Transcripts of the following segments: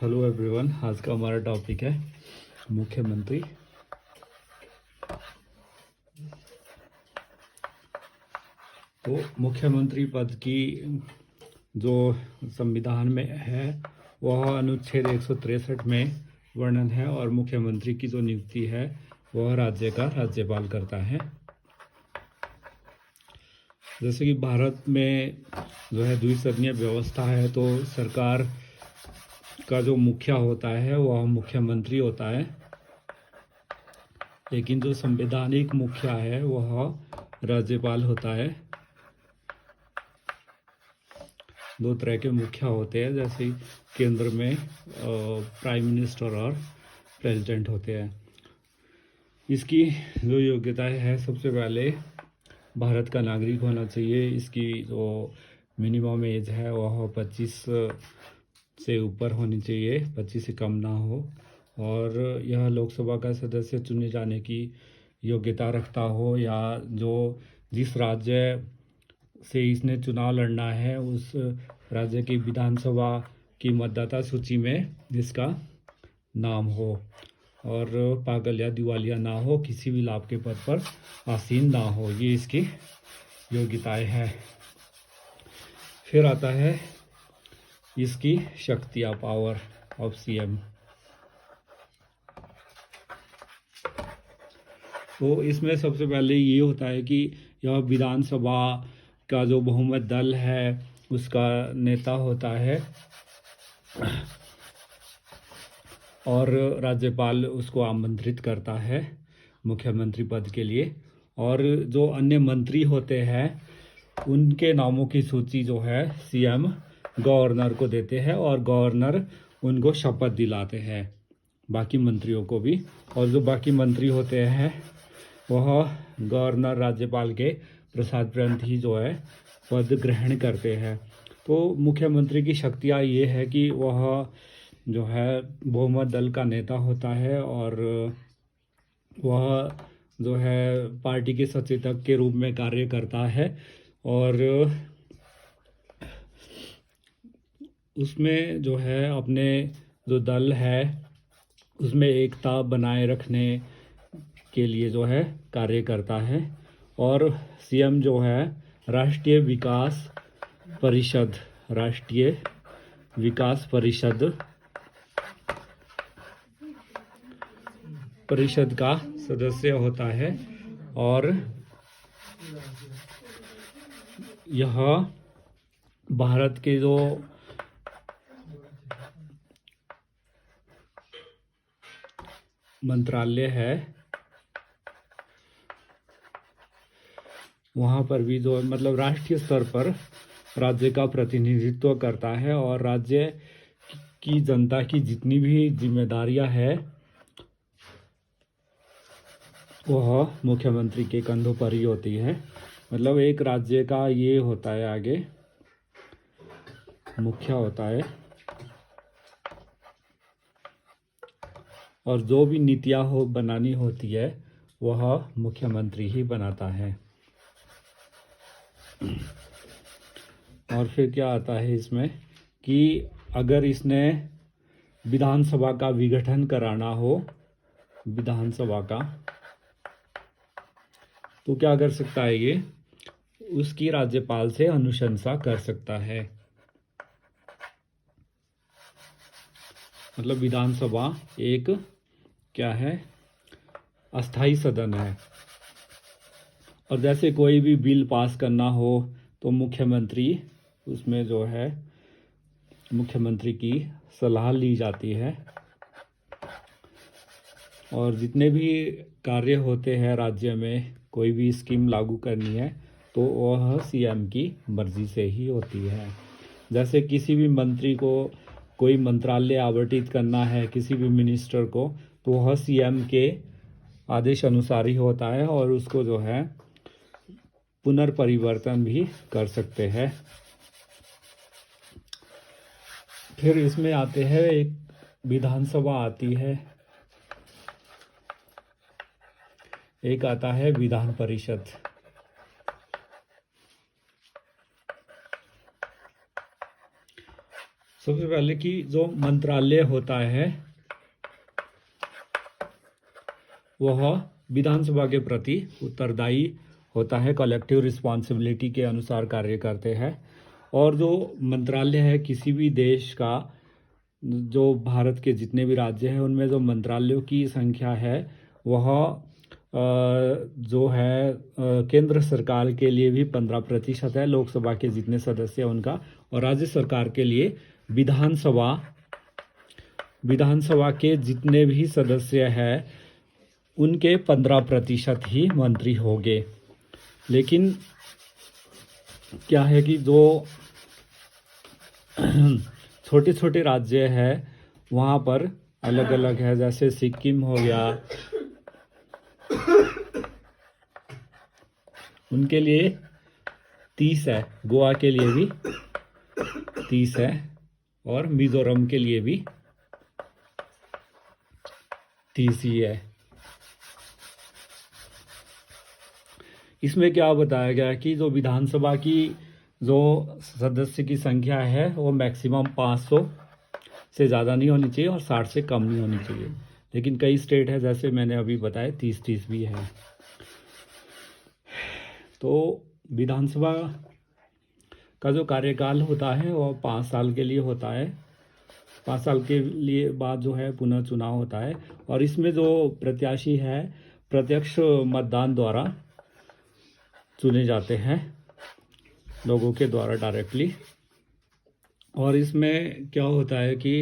Hello everyone, आज का हमारा टॉपिक है मुख्यमंत्री। तो मुख्यमंत्री पद की जो संविधान में है वह अनुच्छेद 163 में वर्णन है और मुख्यमंत्री की जो नियुक्ति है वह राज्य का राज्यपाल करता है। जैसे कि भारत में जो है द्विसदनीय व्यवस्था है, तो सरकार का जो मुखिया होता है वह मुख्यमंत्री होता है, लेकिन जो संवैधानिक मुखिया है वह राज्यपाल होता है। दो तरह के मुखिया होते हैं, जैसे केंद्र में प्राइम मिनिस्टर और प्रेसिडेंट होते हैं। इसकी जो योग्यताएं है, सबसे पहले भारत का नागरिक होना चाहिए। इसकी जो मिनिमम एज है वह 25 से ऊपर होनी चाहिए, 25 से कम ना हो, और यह लोकसभा का सदस्य चुने जाने की योग्यता रखता हो, या जो जिस राज्य से इसने चुनाव लड़ना है उस राज्य की विधानसभा की मतदाता सूची में जिसका नाम हो, और पागल या दिवालिया ना हो, किसी भी लाभ के पद पर आसीन ना हो। ये इसकी योग्यताएं हैं। फिर आता है इसकी शक्ति या पावर ऑफ सीएम। तो इसमें सबसे पहले ये होता है कि यह विधानसभा का जो बहुमत दल है उसका नेता होता है, और राज्यपाल उसको आमंत्रित करता है मुख्यमंत्री पद के लिए। और जो अन्य मंत्री होते हैं उनके नामों की सूची जो है सीएम गवर्नर को देते हैं, और गवर्नर उनको शपथ दिलाते हैं, बाकी मंत्रियों को भी। और जो बाकी मंत्री होते हैं वह गवर्नर राज्यपाल के प्रसादपंत ही जो है पद ग्रहण करते हैं। तो मुख्यमंत्री की शक्तियाँ ये है कि वह जो है बहुमत दल का नेता होता है, और वह जो है पार्टी के सचेतक के रूप में कार्य करता है, और उसमें जो है अपने जो दल है उसमें एकता बनाए रखने के लिए जो है कार्य करता है। और सीएम जो है राष्ट्रीय विकास परिषद का सदस्य होता है, और यह भारत के जो मंत्रालय है वहाँ पर भी जो मतलब राष्ट्रीय स्तर पर राज्य का प्रतिनिधित्व करता है, और राज्य की जनता की जितनी भी जिम्मेदारियां हैं वह मुख्यमंत्री के कंधों पर ही होती है। मतलब एक राज्य का ये होता है, आगे मुखिया होता है, और जो भी नीतियां बनानी होती है वह मुख्यमंत्री ही बनाता है। और फिर क्या आता है इसमें कि अगर इसने विधानसभा का विघटन कराना हो, विधानसभा का, तो क्या कर सकता है ये उसकी राज्यपाल से अनुशंसा कर सकता है। मतलब विधानसभा एक क्या है, अस्थाई सदन है, और जैसे कोई भी बिल पास करना हो तो मुख्यमंत्री उसमें जो है मुख्यमंत्री की सलाह ली जाती है, और जितने भी कार्य होते हैं राज्य में, कोई भी स्कीम लागू करनी है तो वह सीएम की मर्जी से ही होती है। जैसे किसी भी मंत्री को कोई मंत्रालय आवंटित करना है, किसी भी मिनिस्टर को, तो वह सीएम के आदेश अनुसार ही होता है, और उसको जो है पुनर्परिवर्तन भी कर सकते हैं। फिर इसमें आते हैं, एक विधानसभा आती है, एक आता है विधान परिषद। सबसे पहले कि जो मंत्रालय होता है वह विधानसभा के प्रति उत्तरदायी होता है, कलेक्टिव रिस्पॉन्सिबिलिटी के अनुसार कार्य करते हैं। और जो मंत्रालय है किसी भी देश का, जो भारत के जितने भी राज्य हैं उनमें जो मंत्रालयों की संख्या है वह जो है केंद्र सरकार के लिए भी 15% है, लोकसभा के जितने सदस्य हैं उनका, और राज्य सरकार के लिए विधानसभा के जितने भी सदस्य हैं उनके 15% ही मंत्री होंगे। लेकिन क्या है कि जो छोटे छोटे राज्य हैं वहाँ पर अलग अलग है, जैसे सिक्किम हो गया, उनके लिए 30 है, गोवा के लिए भी 30 है, और मिजोरम के लिए भी 30 ही है। इसमें क्या बताया गया कि जो विधानसभा की जो सदस्य की संख्या है वो मैक्सिमम 500 से ज़्यादा नहीं होनी चाहिए और 60 से कम नहीं होनी चाहिए। लेकिन कई स्टेट है जैसे मैंने अभी बताया 30 भी है। तो विधानसभा का जो कार्यकाल होता है वो 5 साल के लिए होता है। 5 साल के लिए बाद जो है पुनः चुनाव होता है, और इसमें जो प्रत्याशी है प्रत्यक्ष मतदान द्वारा चुने जाते हैं, लोगों के द्वारा डायरेक्टली। और इसमें क्या होता है कि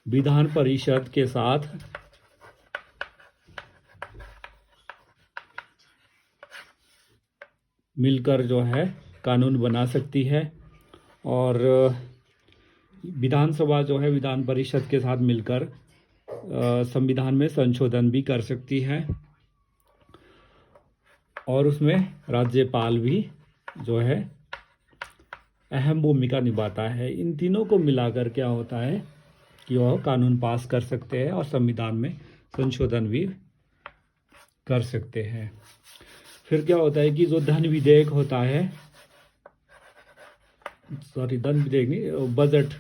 विधान परिषद के साथ मिलकर जो है कानून बना सकती है, और विधानसभा जो है विधान परिषद के साथ मिलकर संविधान में संशोधन भी कर सकती है, और उसमें राज्यपाल भी जो है अहम भूमिका निभाता है। इन तीनों को मिलाकर क्या होता है कि वह कानून पास कर सकते हैं और संविधान में संशोधन भी कर सकते हैं। फिर क्या होता है कि जो धन विधेयक होता है, धन विधेयक नहीं, बजट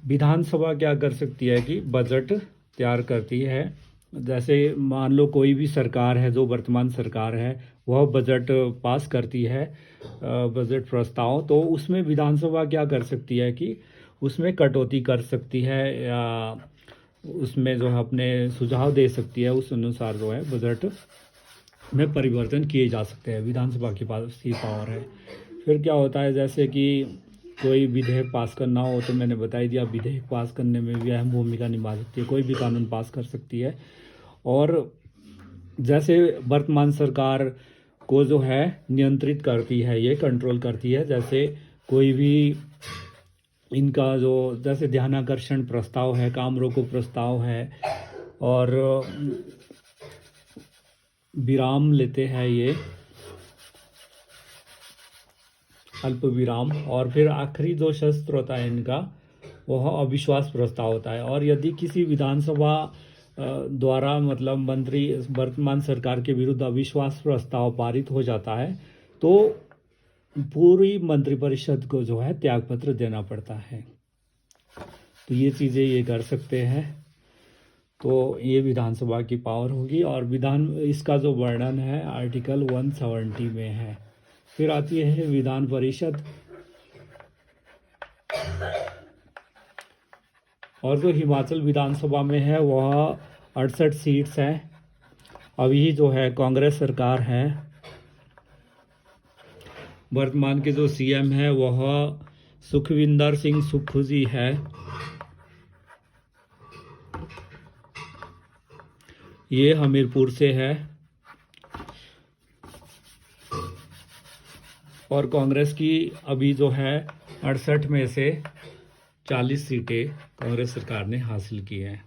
विधानसभा क्या कर सकती है कि बजट तैयार करती है। जैसे मान लो कोई भी सरकार है, जो वर्तमान सरकार है वह बजट पास करती है, बजट प्रस्ताव, तो उसमें विधानसभा क्या कर सकती है कि उसमें कटौती कर सकती है या उसमें जो है अपने सुझाव दे सकती है। उस अनुसार जो है बजट में परिवर्तन किए जा सकते हैं, विधानसभा के पास ही पावर है। फिर क्या होता है जैसे कि कोई विधेयक पास करना हो, तो मैंने बता ही दिया विधेयक पास करने में भी अहम भूमिका निभा सकती है, कोई भी कानून पास कर सकती है। और जैसे वर्तमान सरकार को जो है नियंत्रित करती है, ये कंट्रोल करती है, जैसे कोई भी इनका जो जैसे ध्यानाकर्षण प्रस्ताव है, काम रोको प्रस्ताव है, और विराम लेते हैं ये अल्प विराम, और फिर आखिरी जो शस्त्र होता है इनका वह अविश्वास प्रस्ताव होता है। और यदि किसी विधानसभा द्वारा मतलब मंत्री वर्तमान सरकार के विरुद्ध अविश्वास प्रस्ताव पारित हो जाता है तो पूरी मंत्रिपरिषद को जो है त्यागपत्र देना पड़ता है। तो ये चीज़ें ये कर सकते हैं। तो ये विधानसभा की पावर होगी, और इसका जो वर्णन है आर्टिकल 170 में है। फिर आती है विधान परिषद, और जो हिमाचल विधानसभा में है वह 68 सीट्स हैं। अभी जो है कांग्रेस सरकार है, वर्तमान के जो सीएम है वह सुखविंदर सिंह सुक्खू जी है। ये हमीरपुर से है, और कांग्रेस की अभी जो है 68 में से 40 सीटें कांग्रेस सरकार ने हासिल की हैं।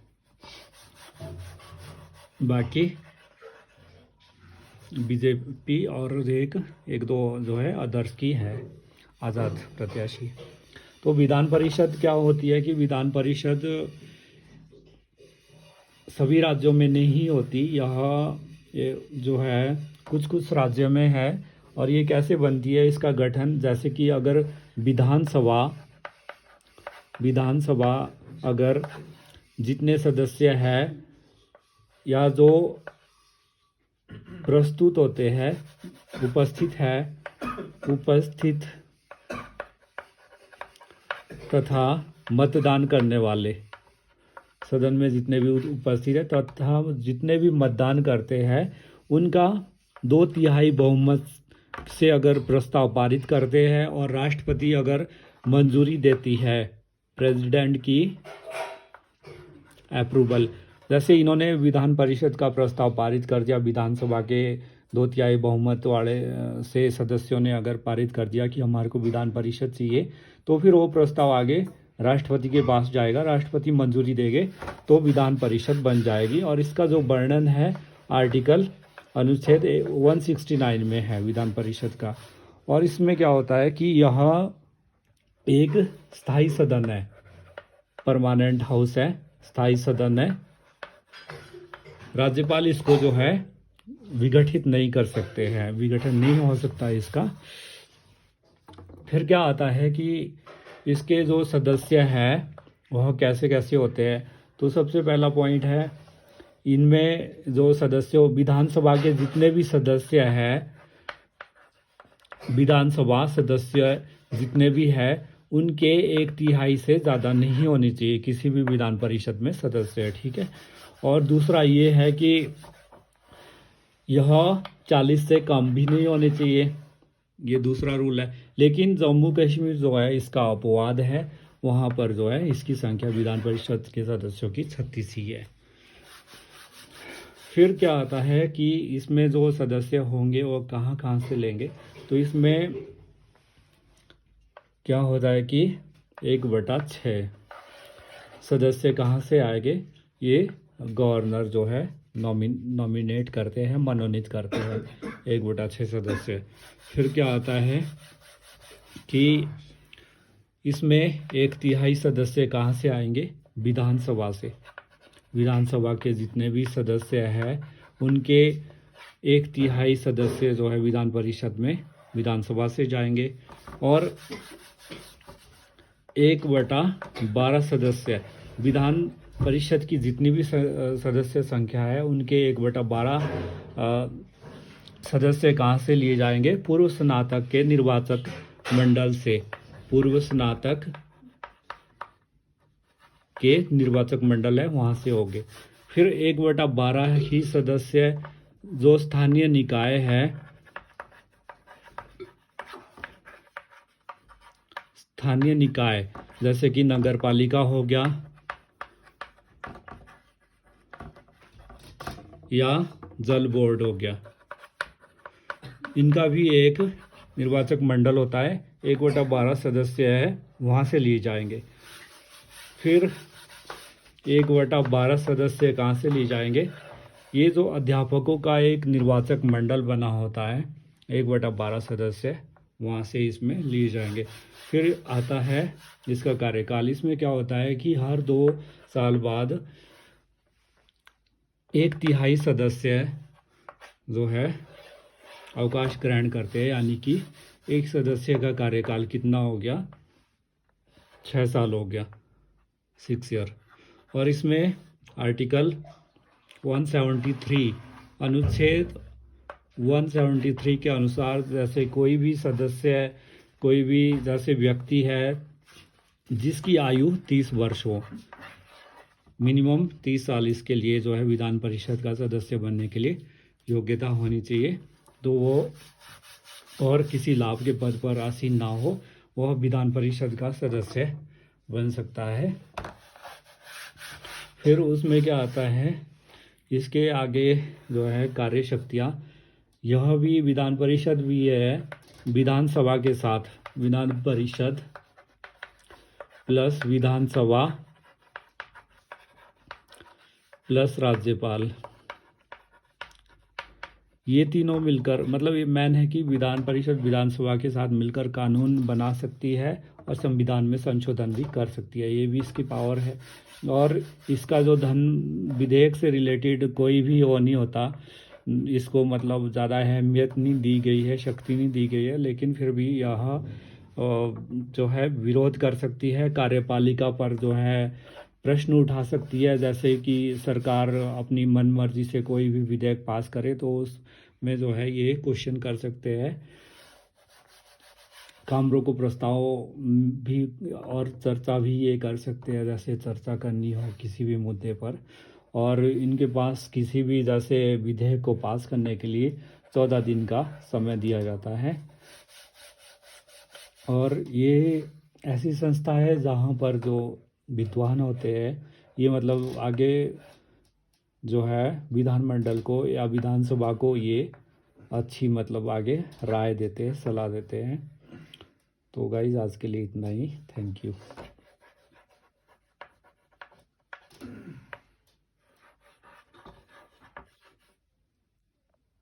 बाकी बीजेपी और एक दो जो है अदर्स की है आज़ाद प्रत्याशी। तो विधान परिषद क्या होती है कि विधान परिषद सभी राज्यों में नहीं होती, यह ये जो है कुछ कुछ राज्यों में है। और ये कैसे बनती है इसका गठन, जैसे कि अगर विधानसभा अगर जितने सदस्य हैं या जो प्रस्तुत होते हैं उपस्थित तथा मतदान करने वाले, सदन में जितने भी उपस्थित है तथा जितने भी मतदान करते हैं उनका 2/3 बहुमत से अगर प्रस्ताव पारित करते हैं और राष्ट्रपति अगर मंजूरी देती है प्रेसिडेंट की अप्रूवल, जैसे इन्होंने विधान परिषद का प्रस्ताव पारित कर दिया, विधानसभा के 2/3 बहुमत वाले से सदस्यों ने अगर पारित कर दिया कि हमारे को विधान परिषद चाहिए, तो फिर वो प्रस्ताव आगे राष्ट्रपति के पास जाएगा, राष्ट्रपति मंजूरी देंगे तो विधान परिषद बन जाएगी। और इसका जो वर्णन है आर्टिकल अनुच्छेद 169 में है विधान परिषद का। और इसमें क्या होता है कि यह एक स्थायी सदन है, परमानेंट हाउस है, स्थायी सदन है। राज्यपाल इसको जो है विघटित नहीं कर सकते हैं, विघटन नहीं हो सकता इसका। फिर क्या आता है कि इसके जो सदस्य हैं वह कैसे कैसे होते हैं। तो सबसे पहला पॉइंट है, इनमें जो सदस्य विधानसभा के जितने भी सदस्य हैं, विधानसभा सदस्य जितने भी हैं उनके 1/3 से ज़्यादा नहीं होनी चाहिए किसी भी विधान परिषद में सदस्य, ठीक है। और दूसरा ये है कि यह 40 से कम भी नहीं होने चाहिए, ये दूसरा रूल है। लेकिन जम्मू कश्मीर जो है इसका अपवाद है, वहाँ पर जो है इसकी संख्या विधान परिषद के सदस्यों की 36 ही है। फिर क्या आता है कि इसमें जो सदस्य होंगे वो कहाँ कहाँ से लेंगे। तो इसमें क्या होता है कि 1/6 सदस्य कहाँ से आएंगे, ये गवर्नर जो है नॉमिनेट करते हैं, मनोनीत करते हैं 1/6 सदस्य। फिर क्या आता है कि इसमें 1/3 सदस्य कहाँ से आएंगे, विधानसभा से। विधानसभा के जितने भी सदस्य हैं उनके 1/3 सदस्य जो है विधान परिषद में विधानसभा से जाएंगे। और 1/12 सदस्य विधान परिषद की जितनी भी सदस्य संख्या है उनके 1/12 सदस्य कहाँ से लिए जाएंगे, पूर्व स्नातक के निर्वाचक मंडल से, पूर्व स्नातक के निर्वाचक मंडल है वहाँ से होंगे। फिर 1/12 ही सदस्य जो स्थानीय निकाय है, स्थानीय निकाय जैसे कि नगर पालिका हो गया या जल बोर्ड हो गया, इनका भी एक निर्वाचक मंडल होता है, 1/12 सदस्य है वहाँ से लिए जाएंगे। फिर 1/12 सदस्य कहाँ से लिए जाएंगे, ये जो अध्यापकों का एक निर्वाचक मंडल बना होता है 1/12 सदस्य वहाँ से इसमें लिए जाएंगे। फिर आता है इसका कार्यकाल। इसमें क्या होता है कि हर 2 साल बाद 1/3 सदस्य जो है अवकाश ग्रहण करते हैं, यानी कि एक सदस्य का कार्यकाल कितना हो गया, 6 साल हो गया, 6 ईयर। और इसमें आर्टिकल 173 अनुच्छेद 173 के अनुसार जैसे कोई भी सदस्य, कोई भी जैसे व्यक्ति है जिसकी आयु 30 वर्ष हो, मिनिमम 30 साल इसके लिए जो है विधान परिषद का सदस्य बनने के लिए योग्यता होनी चाहिए, तो वो और किसी लाभ के पद पर आसीन ना हो, वह विधान परिषद का सदस्य बन सकता है। फिर उसमें क्या आता है, इसके आगे जो है कार्य शक्तियाँ, यह भी विधान परिषद भी है विधानसभा के साथ, विधान परिषद प्लस विधानसभा प्लस राज्यपाल, ये तीनों मिलकर, मतलब ये मैन है कि विधान परिषद विधानसभा के साथ मिलकर कानून बना सकती है और संविधान में संशोधन भी कर सकती है, ये भी इसकी पावर है। और इसका जो धन विधेयक से रिलेटेड कोई भी वो नहीं होता, इसको मतलब ज़्यादा अहमियत नहीं दी गई है, शक्ति नहीं दी गई है, लेकिन फिर भी यह जो है विरोध कर सकती है, कार्यपालिका पर जो है प्रश्न उठा सकती है। जैसे कि सरकार अपनी मन मर्जी से कोई भी विधेयक पास करे तो उसमें जो है ये क्वेश्चन कर सकते हैं। काम रोको प्रस्ताव भी और चर्चा भी ये कर सकते हैं, जैसे चर्चा करनी हो किसी भी मुद्दे पर, और इनके पास किसी भी जैसे विधेयक को पास करने के लिए 14 दिन का समय दिया जाता है। और ये ऐसी संस्था है जहाँ पर जो विद्वान होते हैं ये मतलब आगे जो है विधानमंडल को या विधानसभा को ये अच्छी मतलब आगे राय देते हैं, सलाह देते हैं। तो गाइज आज के लिए इतना ही। Thank you.